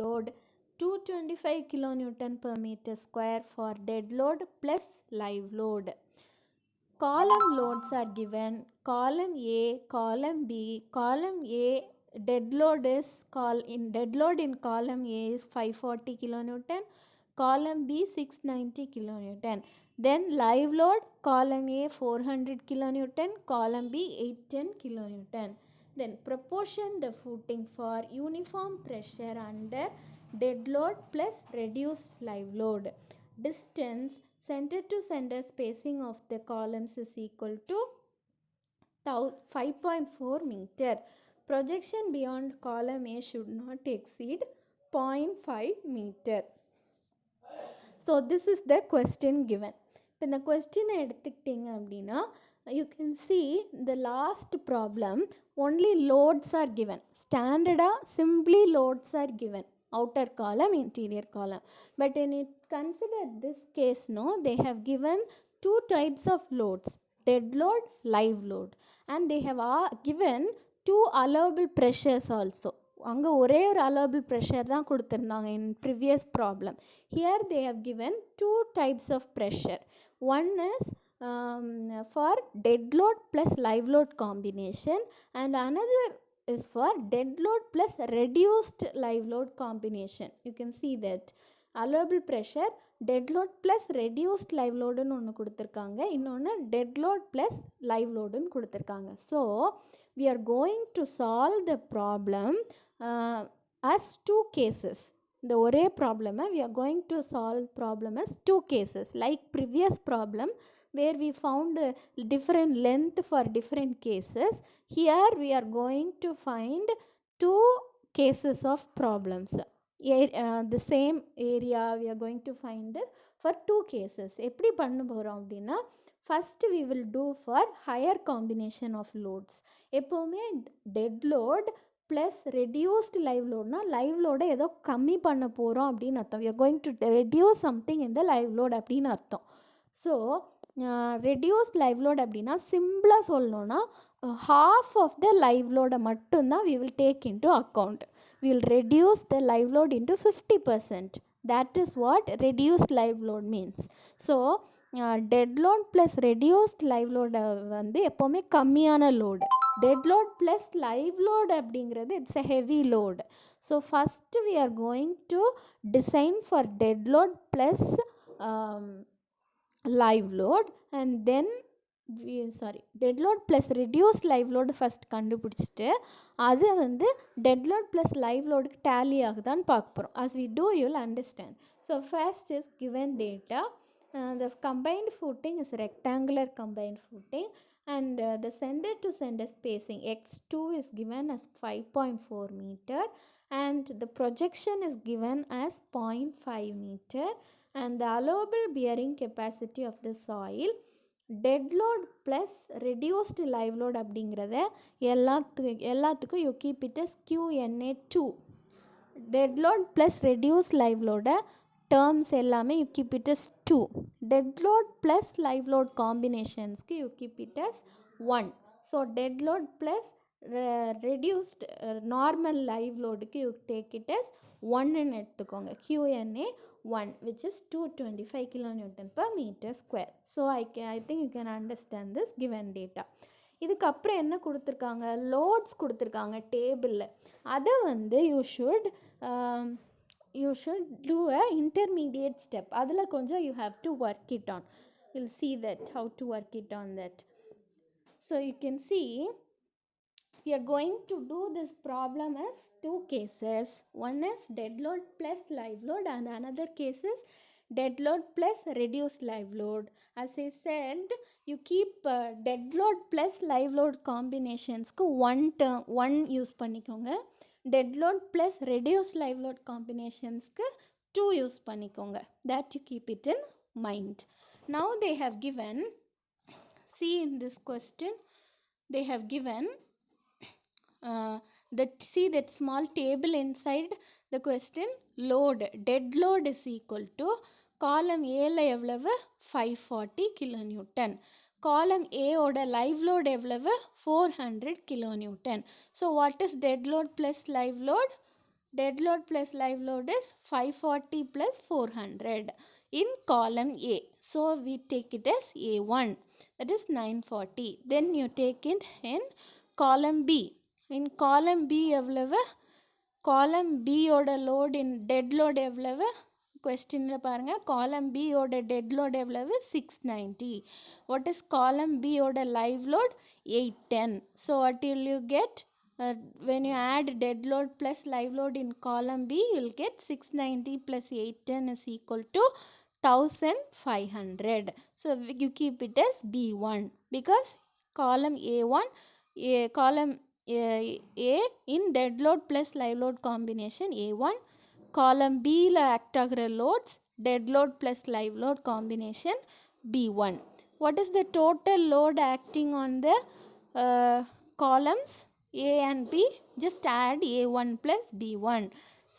load 225 kilonewton per meter square for dead load plus live load. Column loads are given. Column A, column B. Column A dead load in column A is 540 kilonewton. Column B 690 kilonewton. Then live load column A 400 kilonewton. Column B 810 kilonewton. Then proportion the footing for uniform pressure under dead load plus reduced live load. Distance center to center spacing of the columns is equal to 5.4 meter. Projection beyond column A should not exceed 0.5 meter. So this is the question given. In the question எடுத்துக்கிட்டீங்க அப்படின்னா you can see the last problem only loads are given. Standard simply loads are given. Outer column, interior column. But when it consider this case, no, they have given two types of loads, dead load, live load, and they have given two allowable pressures also. அங்கே ஒரே ஒரு allowable pressure தான் கொடுத்துருந்தாங்க in previous problem. Here they have given two types of pressure. One is for dead load plus live load combination, and another is for dead load plus reduced live load combination. You can see that allowable pressure dead load plus reduced live load னு ஒன்று கொடுத்துருக்காங்க, இன்னொன்று dead load plus live load னு கொடுத்துருக்காங்க. So we are going to solve the problem as two cases. இந்த ஒரே ப்ராப்ளமை we are going to solve problem as two cases like previous problem where we found different length for different cases. Here we are going to find two cases of problems. The same area we are going to find for two cases. எப்படி பண்ண போகிறோம் அப்படின்னா first we will do for higher combination of loads. எப்போவுமே dead load plus reduced live loadனா live load ஏதோ கம்மி பண்ண போகிறோம் அப்படின்னு அர்த்தம். we are going to reduce something in the live load அப்படின்னு அர்த்தம். ஸோ reduced live load அப்படின்னா சிம்பிளாக சொல்லணும்னா half of the live load மட்டும்தான் we will take into account. We will reduce the live load into 50%. That is what reduced live load means. So dead load plus reduced live load வந்து எப்போவுமே கம்மியான load. Dead load plus live load அப்படிங்கிறது it's a heavy load. So first we are going to design for dead load plus live load, and then dead load plus reduced live load first கண்டுபிடிச்சிட்டு அது வந்து dead load plus live load tally ஆகுதான்னு பார்க்க போகிறோம். as we do you will understand. So first is given data. The combined footing is rectangular combined footing, and the center to center spacing x2 is given as 5.4 meter, and the projection is given as 0.5 meter, and the allowable bearing capacity of the soil dead load plus reduced live load அப்படிங்கிறத எல்லாத்துக்கும் you keep it as QNA2. dead load plus reduced live load terms எல்லாமே you keep it as 2. dead load plus live load combinationsக்கு you keep it as 1. so dead load plus reduced normal live loadக்கு you take it as 1 ன்னு எடுத்துக்கோங்க. QNA 1, which is 225 kilonewton per meter square. So I think you can understand this given data. இதுக்கப்புறம் என்ன கொடுத்துருக்காங்க, loads கொடுத்துருக்காங்க டேபிளில். அதை வந்து you should do a intermediate step. அதில் கொஞ்சம் you have to work it on. You'll see that how to work it on that. So you can see we are going to do this problem as two cases. One is dead load plus live load, and another case is dead load plus reduced live load. As I said, you keep dead load plus live load combinations ku one use பண்ணிக்கோங்க. dead load plus reduced live load combinations ku 2 use பண்ணிக்கோங்க. That you keep it in mind. Now they have given, see in this question they have given see that small table inside the question. load, dead load is equal to column A ல எவ்வளவு 540 kilonewton, column A ஓட live load எவ்வளவு 400 kilonewton. so what is dead load plus live load? Dead load plus live load is 540 plus 400 in column A. So we take it as A1, that is 940. Then you take it in column B. In column B எவ்வளவு? Column B ஓட load in dead load எவ்வளவு? Questionல பாருங்க, column B ஓட dead load எவ்வளவு? 690. What is column B ஓட live load? 810. So what will you get? When you add dead load plus live load in column B, you will get 690 plus 810 is equal to 1500. So you keep it as B1 because column A1, column A in dead load plus live load combination A1, column B la act ஆகிற loads dead load plus live load combination B1. What is the total load acting on the columns A and B? Just add A1 plus B1.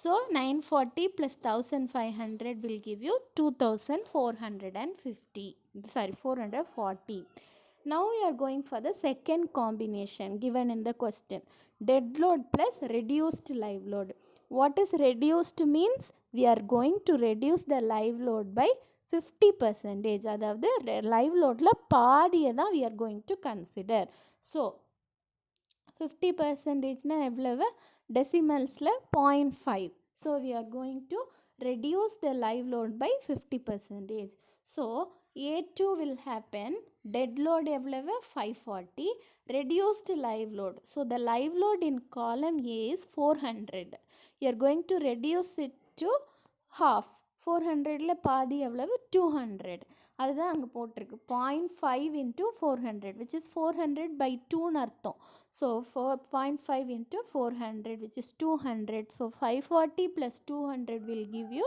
So 940 plus 1500 will give you 2450. Sorry, 440. Now we are going for the second combination given in the question. Dead load plus reduced live load. What is reduced means? We are going to reduce the live load by 50%. அதாவது live loadல பாதியை தான் we are going to consider. So 50% எவ்வளவு? Decimals-ல 0.5. So we are going to reduce the live load by 50%. So A2 will happen. Dead load எவ்வளவு? 540. Reduced live load. So the live load in column A is 400. You are going to reduce it to half. 400ல பாதி எவ்வளவு? 200. அதுதான் அங்கே போட்டிருக்கு. 0.5 into 400 which is 400 by 2ன்னு அர்த்தம். So 0.5 into 400 which is 200. So 540 plus 200 will give you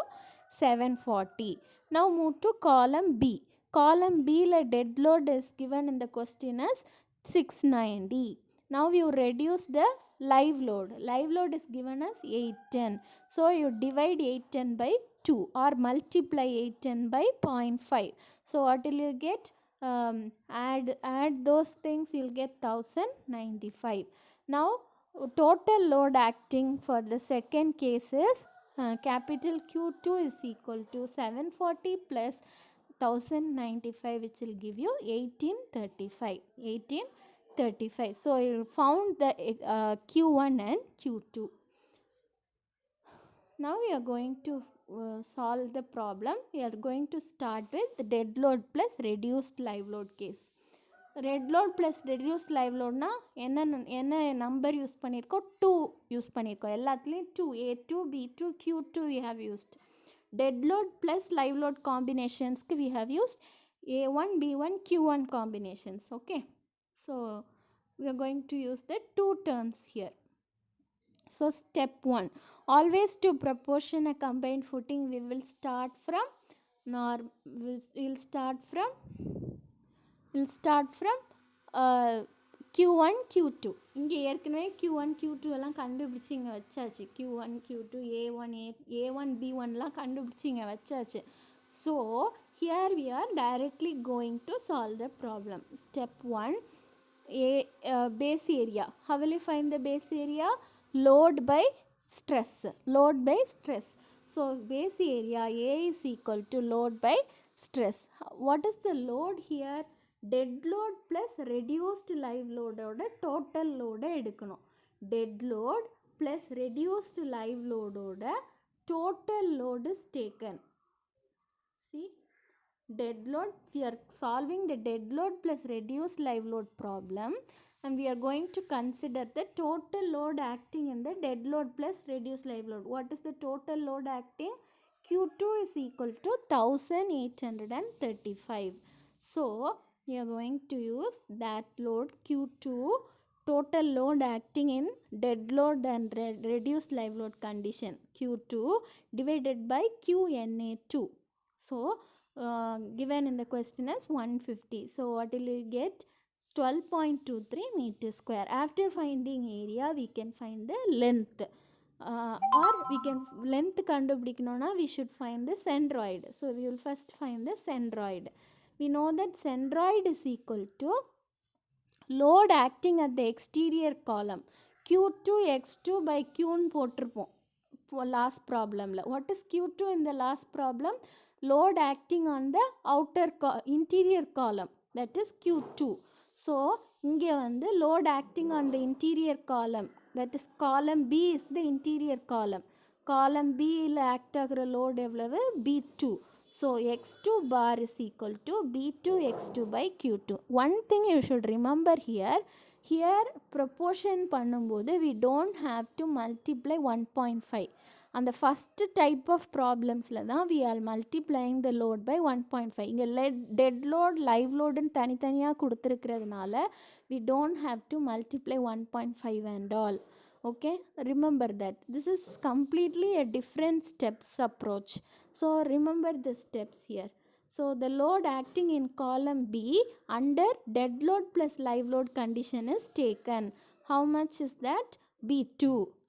740. Now move to column B. Column B la dead load is given in the question as 690. Now you reduce the live load. Live load is given as 810. So you divide 810 by 2 or multiply 810 by 0.5. So what will you get? Add those things, you'll get 1095. Now total load acting for the second case is capital Q2 is equal to 740 plus 1095 which will give you 1835. So you found the Q1 and Q2. Now we are going to solve the problem. We are going to start with the dead load plus reduced live load case. Dead load plus reduced live load na என்ன number use பண்ணிருக்கோம்? 2 use பண்ணிருக்கோம். எல்லாத்துலயும் 2, A2, B2, Q2 we have used. Dead load plus live load combinations we have used A1, B1, Q1 combinations. Okay. So we are going to use the 2 terms here. So step 1, always to proportion a combined footing we will start from we'll start from Q1 Q2. இங்கே ஏற்கனவே Q1 Q2 எல்லாம் கண்டுபிடிச்சி இங்கே வச்சாச்சு. Q1 Q2 A1 B1 எல்லாம் கண்டுபிடிச்சி இங்கே வச்சாச்சு. So here we are directly going to solve the problem. Step 1, base area. How will you find the base area? Load by stress. So base area A is equal to load by stress. What is the load here? Dead load plus reduced live load ஓட total load எடுக்கணும். Dead load plus reduced live load ஓட total load is taken. See, dead load, we are solving the dead load plus reduced live load problem and we are going to consider the total load acting in the dead load plus reduced live load. What is the total load acting? Q2 is equal to 1835. So we are going to use that load Q2, total load acting in dead load and reduced live load condition, Q2 divided by QNA2. So given in the question as 150. So what will you get? 12.23 meter square. After finding area we can find the length. Or we can length கண்டுபிடிக்கணும்னா we should find the centroid. So we will first find the centroid. We know that centroid is equal to load acting at the exterior column Q2 x2 by Q ன்னு போட்டிருப்போம். last problem. What is Q2 in the last problem? Load acting on the interior column, that is Q2. So இங்கே வந்து load acting on the interior column, that is column B is the interior column. Column B ல act ஆகிற load எவ்வளவு? B2. So x2 bar is equal to B2 x2 by Q2. One thing you should remember here proportion பண்ணும்போது we don't have to multiply 1.5. அந்த first type of problemsல தான் we are multiplying the load by 1.5. இங்கே dead load live loadன்னு தனித்தனியாக கொடுத்துருக்கிறதுனால we don't have to multiply 1.5 and all. Okay, remember that this is completely a different steps approach. So remember the steps here. So the load acting in column B under dead load plus live load condition is taken. How much is that? B2.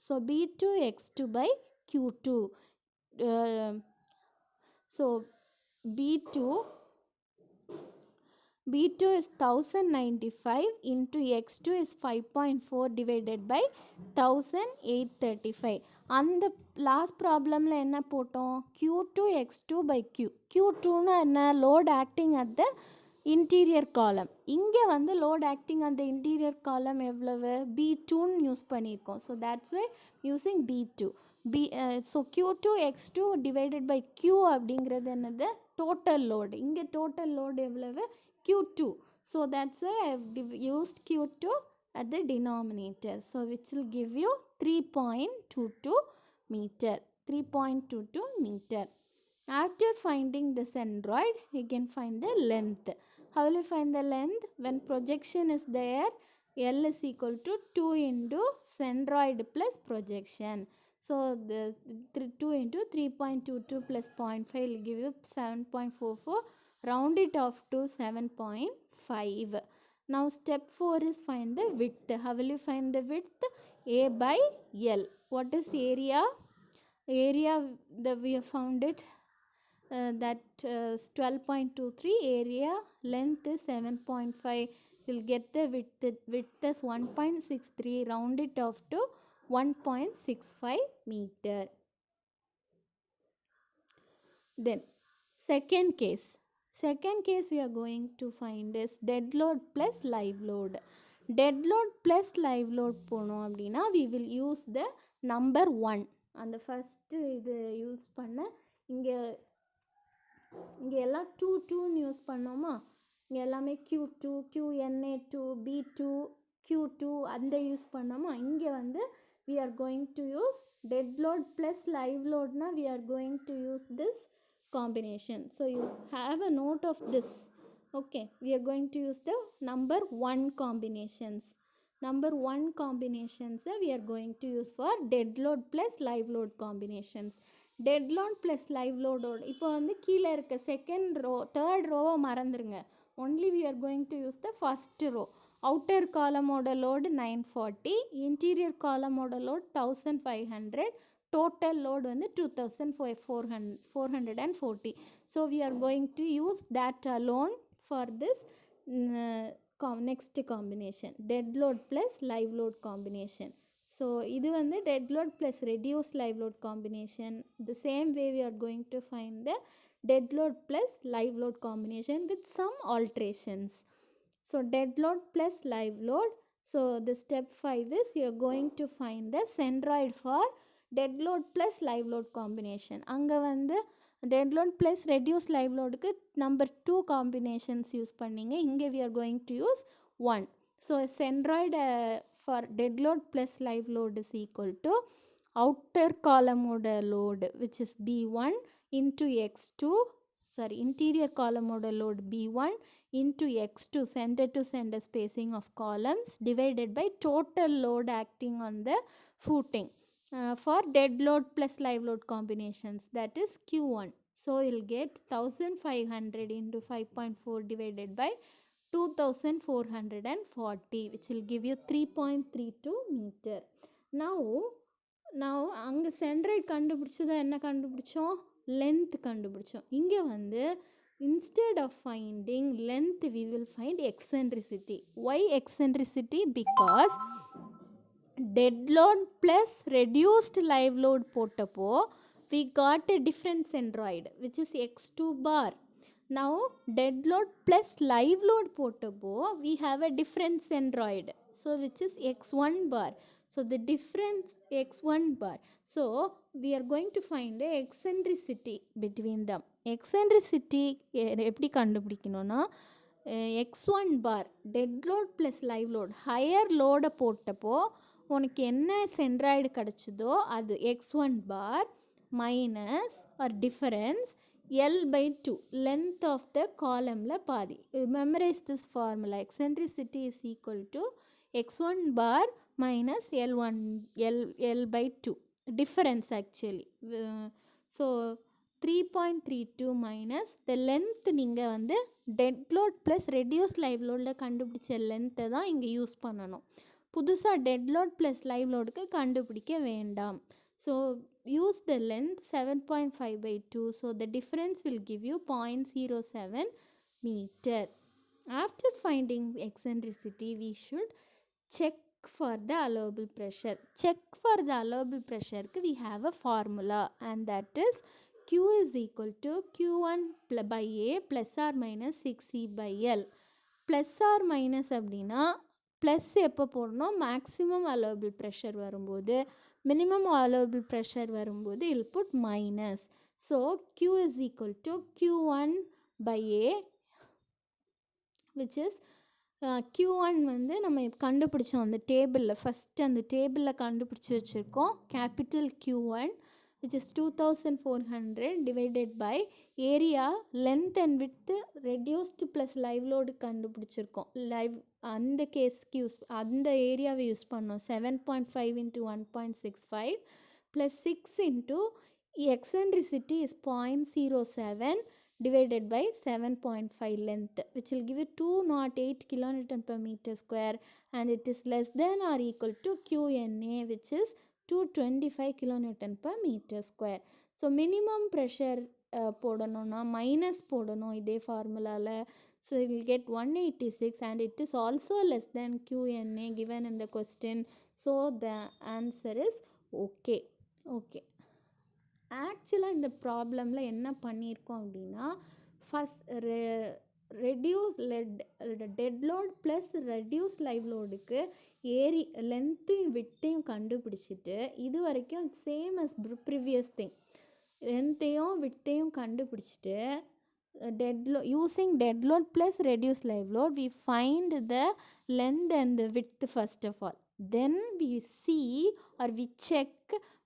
So B2 x2 by Q2. So B2 is 1095 into x2 is 5.4 divided by 1835. அந்த last ப்ராப்ளமில் என்ன போட்டோம்? Q2 x2 by Q2னா என்ன? Load acting at the interior column. இங்கே வந்து load acting அந்த interior column எவ்வளவு? B2ன்னு யூஸ் பண்ணியிருக்கோம். So that's why using B2. So Q2 x2 divided by Q அப்படிங்கிறது என்னது? Total load. இங்கே டோட்டல் லோடு எவ்வளவு? Q2. So that's why I have used Q2 at the denominator. So which will give you 3.22 meter. 3.22 meter. After finding the centroid, you can find the length. How will you find the length? When projection is there, L is equal to 2 into centroid plus projection. So the 2 into 3.22 plus 0.5 will give you 7.44. Round it off to 7.5. Now step 4 is find the width. How will you find the width? A by L. What is area? Area that we have found it that 12.23. area length is 7.5. You'll get the width as 1.63. Round it off to 1.65 meter. Then second case we are going to find is dead load plus live load. Dead load plus live load போனோம் அப்படின்னா we will use the number 1. அந்த first இது use பண்ண இங்கே எல்லாம் 2ன்னு use பண்ணோமா? இங்கே எல்லாமே Q2 QNA2 B2 Q2 அந்த யூஸ் பண்ணோமா? இங்கே வந்து we are going to use dead load plus live loadனா we are going to use this combination. So you have a note of this. Okay, we are going to use the number 1 combinations. Number 1 combinations we are going to use for dead load plus live load combinations. Dead load plus live load இப்போ வந்து கீழே இருக்க second row third ரோவை மறந்துருங்க. only we are going to use the first row. outer column ஓட load 940, interior column ஓட load 1500, total load வந்து 2440. So we are going to use that alone for this next combination, dead load plus live load combination. So இது வந்து dead load plus reduced live load combination. The same way we are going to find the dead load plus live load combination with some alterations. So dead load plus live load. So the step 5 is you are going to find the centroid for dead load plus live load combination. அங்கே வந்து dead load plus reduced live loadக்கு number 2 combinations use பண்ணீங்க. இங்கே we are going to use 1. So centroid for dead load plus live load is equal to outer column ஓட load which is B1 into x2, sorry, interior column ஓட load B1 into x2, center to center spacing of columns, divided by total load acting on the footing for dead load plus live load combinations, that is Q1. So you'll get 1500 into 5.4 divided by 2440, which will give you 3.32 meter. Now அங்கே centroid கண்டுபிடிச்சதா என்ன கண்டுபிடிச்சோம்? length கண்டுபிடிச்சோம். இங்கே வந்து instead of finding length we will find eccentricity. Why eccentricity? Because dead load plus reduced live load போட்டப்போ we got a different centroid which is x2 bar. Now dead load plus live load போட்டப்போ we have a different centroid, so which is x1 bar. So the difference x1 bar, so we are going to find the eccentricity between them. Eccentricity எப்படி கண்டுபிடிக்கணும்னா x1 bar dead load plus live load higher load போட்டப்போ உனக்கு என்ன centroid கிடச்சிதோ அது x1 bar minus or difference L/2 length of the columnல பாதி. Memorize this formula. Eccentricity is equal to x1 bar minus L/2 difference actually. So 3.32 minus the length நீங்கள் வந்து dead load plus reduced live loadல கண்டுபிடிச்ச length தான் இங்கே use பண்ணணும். புதுசாக dead load plus live loadக்கு கண்டுபிடிக்க வேண்டாம். So use the length 7.5/2, so the difference will give you 0.07 meter. After finding eccentricity we should check for the allowable pressure. Check for the allowable pressure we have a formula, and that is Q is equal to Q1 by A plus or minus 6E by L. Plus or minus அப்படின்னா plus எப்போ போடணும், maximum allowable pressure வரும்போது, minimum allowable pressure வரும்போது will put minus. So Q is equal to Q1 by A which is Q1 வந்து நம்ம கண்டுபிடிச்சோம் அந்த டேபிளில், ஃபஸ்ட்டு அந்த டேபிளில் கண்டுபிடிச்சி வச்சுருக்கோம். Capital Q1 which is 2400 divided by area length and width reduced plus live load கண்டுபிடிச்சிருக்கோம். லைவ் அந்த கேஸ்க்கு அந்த ஏரியாவை யூஸ் பண்ணோம். 7.5 into 1.65 plus 6 into eccentricity is 0.07 divided by 7.5 length, which will give you 208 kilonewton per meter square, and it is less than or equal to QNA which is 225 kilonewton per meter square. So minimum pressure போடணும்னா minus போடணும் இதே ஃபார்முலாவில். So you will get 186 and it is also less than QNA given in the question. So the answer is okay. Okay. ஆக்சுவலாக இந்த ப்ராப்ளமில் என்ன பண்ணியிருக்கோம் அப்படின்னா, first reduce dead load plus reduce live லோடுக்கு லென்த்தையும் விட்டையும் கண்டுபிடிச்சிட்டு, இது வரைக்கும் சேம் அஸ் ப்ரிவியஸ் திங், லென்த்தையும் விட்டையும் கண்டுபிடிச்சிட்டு using dead load plus reduced live load we find the length and the width first of all. Then we see or we check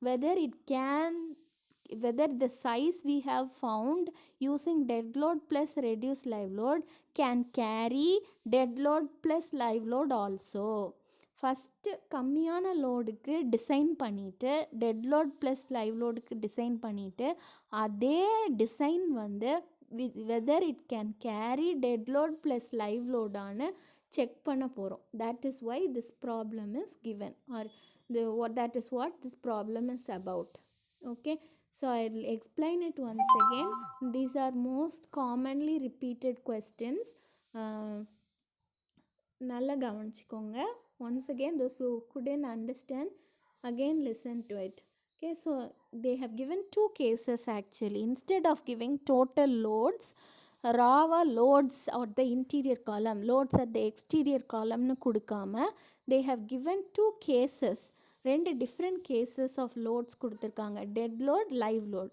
whether the size we have found using dead load plus reduced live load can carry dead load plus live load also. First கம்மியான லோடுக்கு design பண்ணிவிட்டு dead load plus live லோடுக்கு design பண்ணிவிட்டு அதே design வந்து whether it can carry dead load plus live load ஆனு check பண்ண போகிறோம். That is why this problem is given, or that is what this problem is about. Okay, so I will explain it once again. These are most commonly repeated questions. நல்லா கவனிச்சுக்கோங்க. Once again, those who couldn't understand, again listen to it. Okay, so they have given two cases actually. Instead of giving total loads, raw loads at the interior column, loads at the exterior column nu kudukama, they have given two cases, ரெண்டு different cases of loads கொடுத்துருக்காங்க, dead load, live load,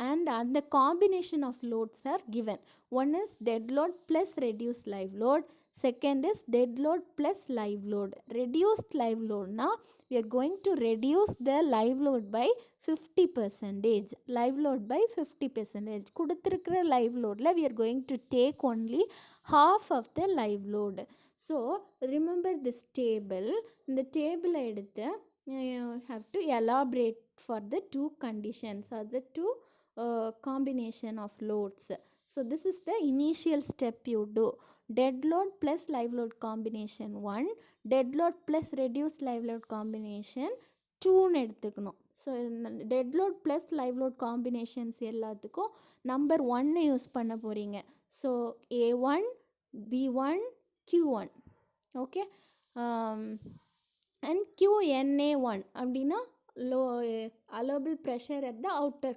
and the combination of loads are given. One is dead load plus reduced live load, second is dead load plus live load. Reduced live load na we are going to reduce the live load by 50%, live load by 50%. கொடுத்திருக்கிற live loadல we are going to take only half of the live load. So remember this table. இந்த table எடுத்து you have to elaborate for the two conditions or the two combination of loads. So this is the initial step you do. Dead load plus live load combination 1, dead load plus reduced live load combination 2 னு எடுத்துக்கணும். So dead load plus live load combinations எல்லாத்துக்கும் number 1 use பண்ண போகிறீங்க. So A1, B1, Q1. Okay. and QNA1 அப்படின்னா low allowable pressure at the outer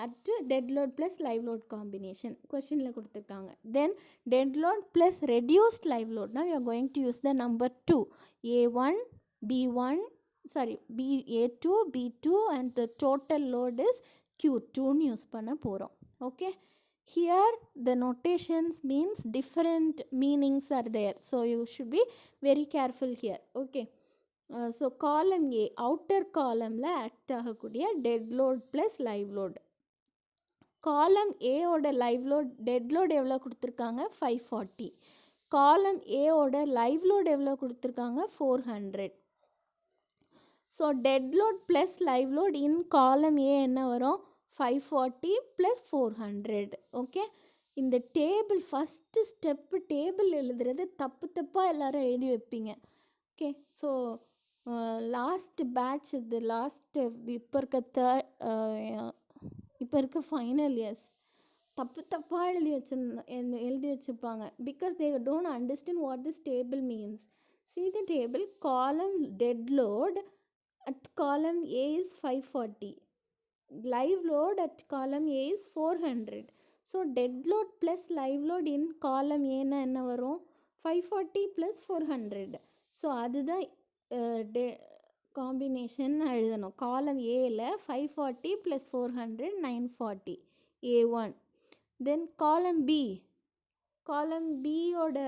at dead load plus live load combination questionல கொடுத்துருக்காங்க. Then dead load plus reduced live load. Now we are going to use the number 2, A1 B1 A2 B2 and the total load is Q2 ன்னு use பண்ண போகிறோம். Okay, here the notations means different meanings are there, so you should be very careful here. Okay, so column A outer columnல act ஆகக்கூடிய dead load plus live load. column A ஓட live load dead load எவ்வளோ கொடுத்துருக்காங்க 540. column A ஓட live load எவ்வளோ கொடுத்துருக்காங்க 400. so dead load plus live load in column A என்ன வரும் 540 plus 400. okay, இந்த டேபிள் ஃபஸ்ட்டு ஸ்டெப்பு டேபிள் எழுதுறது தப்பாக எல்லாரும் எழுதி வைப்பீங்க. ஓகே, ஸோ லாஸ்ட் பேட்ச் இது லாஸ்ட்டு இப்போ இருக்க ஃபைனல் இயர்ஸ் தப்பாக எழுதி வச்சுருப்பாங்க. Because they don't understand what this table means. see the table, column dead load at column A is 540, live load at column A is 400. so dead load plus live load in column A னா என்ன வரும் 540 plus 400. so அதுதான் combination எழுதணும். காலம் ஏல 540 plus 400 940 A1. then column B ஓட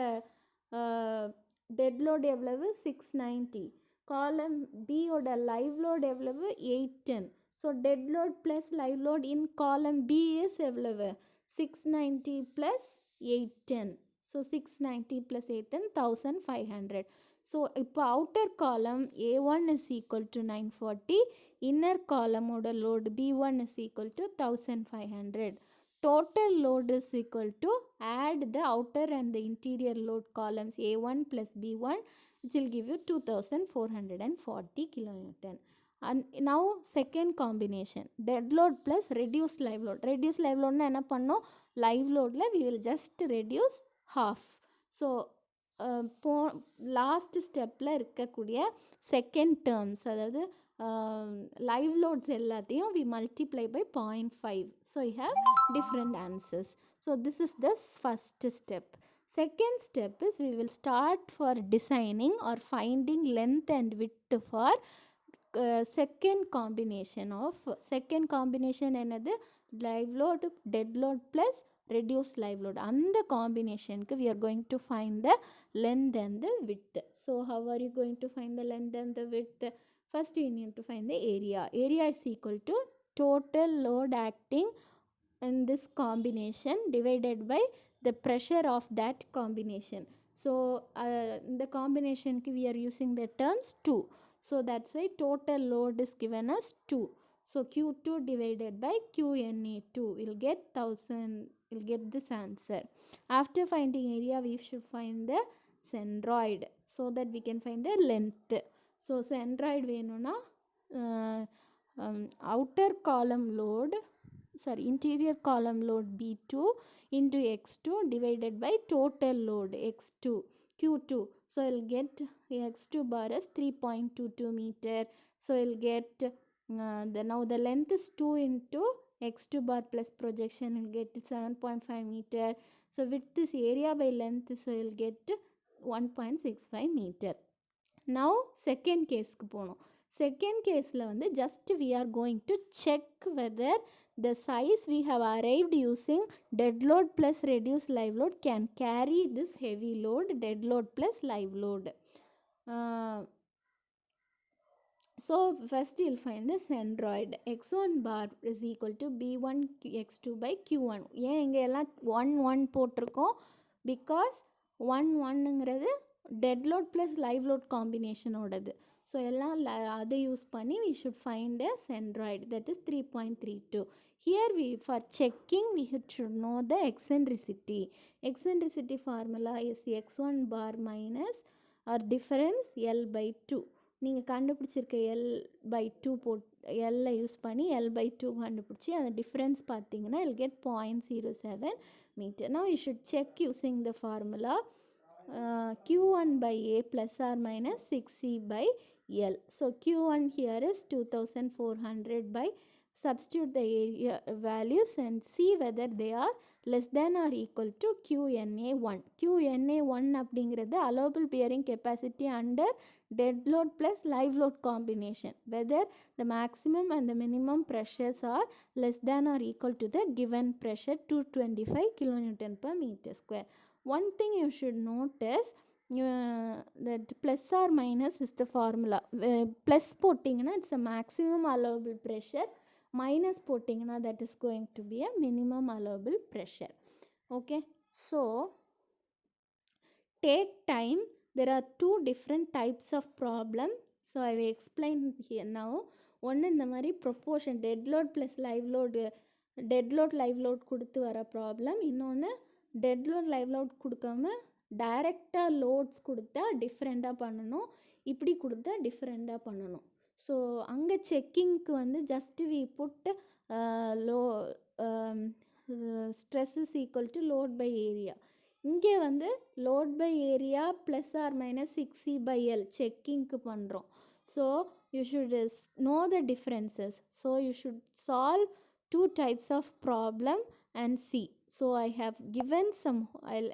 dead load எவ்வளவு 690. Column B ஓட லைவ் லோட் எவ்வளவு 810. So dead load plus live load in column B is எவ்வளவு 690 plus 810. So 690 plus 810 1500. ஸோ இப்போ outer column A1 is equal to 940, inner காலமோட load B1 is equal to 1500. total load is equal to add the outer and the interior load columns A1 plus B1, which will give you 2440 kilonewton. And now second combination, dead load plus reduced live load. reduced live load என்ன பண்ணோம், live loadல we will just reduce half. so last ஸ்டெப்பில் இருக்கக்கூடிய second terms, அதாவது live loads எல்லாத்தையும் we multiply by 0.5. so you have different answers. so this is the first step. second step is we will start for designing or finding length and width for second combination என்னது live load dead load plus reduced live load. அந்த combinationக்கு we are going to find the length and the width. so how are you going to find the length and the width? first you need to find the area. area is equal to total load acting in this combination divided by the pressure of that combination. so the combination we are using the terms 2, so that's why total load is given as 2. so Q2 divided by QNA2 will get 1000, will get this answer. after finding area we should find the centroid so that we can find the length. so centroid வேணும்னா outer column load interior column load B2 into X2 divided by total load X2 Q2. so I'll get X2 bar as 3.22 meter. so I'll get now the length is 2 into X2 bar plus projection, will get 7.5 meter. so width is area by length, so you'll get 1.65 meter. now second case க்கு போனோம். second caseல வந்து just we are going to check whether the size we have arrived using dead load plus reduced live load can carry this heavy load dead load plus live load. so first you'll find the centroid. x1 bar is equal to b1 x2 by q1. ஏன் இங்கே எல்லாம் 1 1 போட்டிருக்கோம், because 1 1ங்கிறது dead load plus live load combination ஓடது. so எல்லாம் அதை use பண்ணி we should find a centroid, that is 3.32. here for checking we should know the eccentricity. eccentricity formula is x1 bar minus or difference L by 2. நீங்கள் கண்டுபிடிச்சிருக்க L by 2 L use பண்ணி L by 2 கண்டுபிடிச்சி அந்த difference பார்த்தீங்கன்னா you'll get 0.07 meter. now you should check using the formula. Q1 by A plus or minus 6C by L. So Q1 here is 2400 by, substitute the area values and see whether they are less than or equal to QNA1. QNA1 அப்படிங்கிறது allowable bearing capacity under dead load plus live load combination, whether the maximum and the minimum pressures are less than or equal to the given pressure 225 kilonewton per meter square. One thing you should notice, that plus or minus is the formula. Plus போட்டிங்கன்னா it's a maximum allowable pressure, minus போட்டிங்கன்னா that is going to be a minimum allowable pressure. Okay, so take time. There are two different types of problem, so I will explain here now. One இந்த மாதிரி proportion dead load plus live load கொடுத்து வர problem, இன்னொன்று dead load live load கொடுக்காம டைரெக்டாக loads கொடுத்தா டிஃப்ரெண்ட்டாக பண்ணணும், இப்படி கொடுத்தா டிஃப்ரெண்ட்டாக பண்ணணும். ஸோ அங்கே செக்கிங்க்கு வந்து just we put low stress is equal to load by area. இங்கே வந்து load by area plus or minus 6C by L செக்கிங்க்கு பண்ணுறோம். So you should know the differences. So you should solve two types of problem and see. So I have given some, I'll